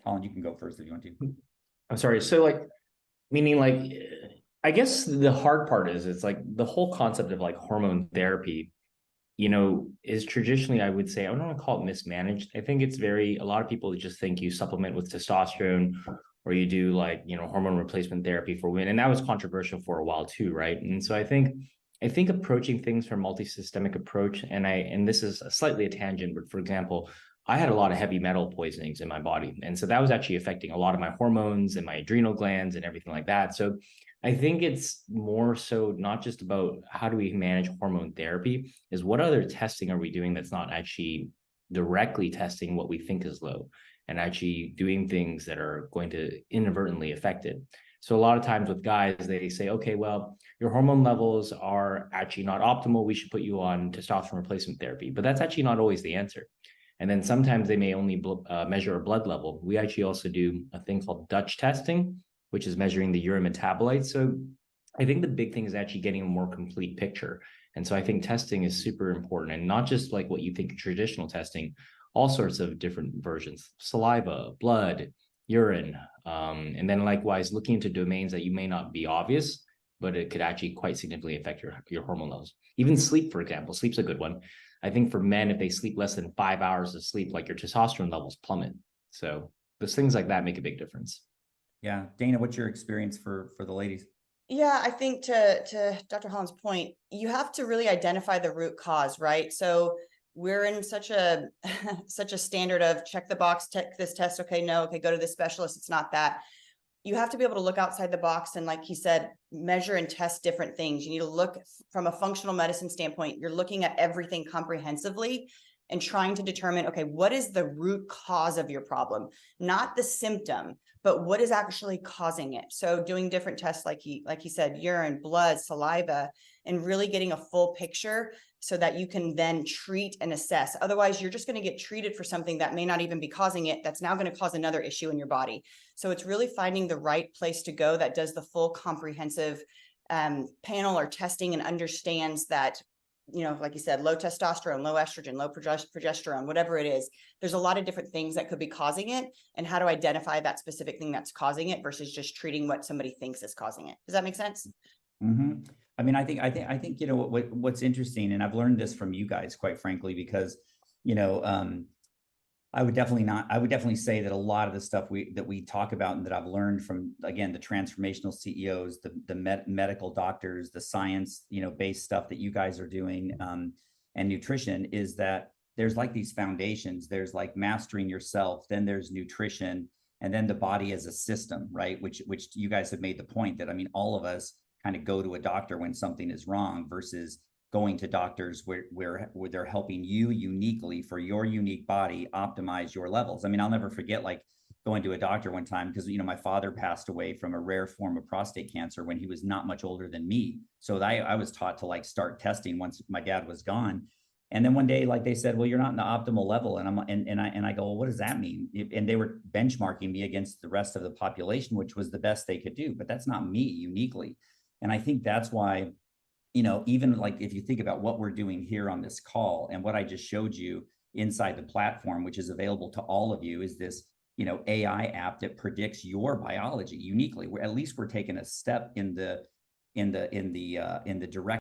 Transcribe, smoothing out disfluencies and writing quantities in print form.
Halland, you can go first if you want to. I'm sorry. So like, meaning like, I guess the hard part is it's like the whole concept of like hormone therapy, is traditionally, I would say, I don't want to call it mismanaged. I think it's a lot of people just think you supplement with testosterone or you do like, hormone replacement therapy for women. And that was controversial for a while too, right? And so I think approaching things from a multi-systemic approach, and this is slightly a tangent, but for example, I had a lot of heavy metal poisonings in my body. And so that was actually affecting a lot of my hormones and my adrenal glands and everything like that. So I think it's more so not just about how do we manage hormone therapy, is what other testing are we doing that's not actually directly testing what we think is low and actually doing things that are going to inadvertently affect it. So a lot of times with guys, they say, okay, well, your hormone levels are actually not optimal. We should put you on testosterone replacement therapy. But that's actually not always the answer. And then sometimes they may only measure a blood level. We actually also do a thing called Dutch testing, which is measuring the urine metabolites. So I think the big thing is actually getting a more complete picture. And so I think testing is super important, and not just like what you think of traditional testing, all sorts of different versions, saliva, blood, urine. And then likewise, looking into domains that you may not be obvious, but it could actually quite significantly affect your hormone levels. Even sleep, for example, sleep's a good one. I think for men, if they sleep less than 5 hours of sleep, like your testosterone levels plummet. So those things like that make a big difference. Yeah. Dana, what's your experience for the ladies? Yeah, I think to Dr. Holland's point, you have to really identify the root cause, right? So we're in such a such a standard of check the box, check this test. Okay, no, okay, go to the specialist. It's not that. You have to be able to look outside the box and, like he said, measure and test different things. You need to look from a functional medicine standpoint. You're looking at everything comprehensively and trying to determine, okay, what is the root cause of your problem? Not the symptom, but what is actually causing it. So doing different tests, like he said, urine, blood, saliva, and really getting a full picture so that you can then treat and assess. Otherwise, you're just going to get treated for something that may not even be causing it. That's now going to cause another issue in your body. So it's really finding the right place to go that does the full comprehensive panel or testing and understands that, like you said, low testosterone, low estrogen, low progesterone, whatever it is, there's a lot of different things that could be causing it, and how to identify that specific thing that's causing it versus just treating what somebody thinks is causing it. Does that make sense? Mm-hmm. I mean, I think what's interesting, and I've learned this from you guys, quite frankly, because I would definitely say that a lot of the stuff that we talk about and that I've learned from, again, the transformational CEOs, the medical doctors, the science, based stuff that you guys are doing, and nutrition, is that there's like these foundations. There's like mastering yourself, then there's nutrition, and then the body as a system, right? Which you guys have made the point that, I mean, all of us kind of go to a doctor when something is wrong versus going to doctors where they're helping you uniquely for your unique body optimize your levels. I mean, I'll never forget like going to a doctor one time because, my father passed away from a rare form of prostate cancer when he was not much older than me. So I was taught to like start testing once my dad was gone. And then one day, like they said, well, you're not in the optimal level. And I go, well, what does that mean? And they were benchmarking me against the rest of the population, which was the best they could do. But that's not me uniquely. And I think that's why, even like if you think about what we're doing here on this call and what I just showed you inside the platform, which is available to all of you, is this, AI app that predicts your biology uniquely. At least we're taking a step in the direction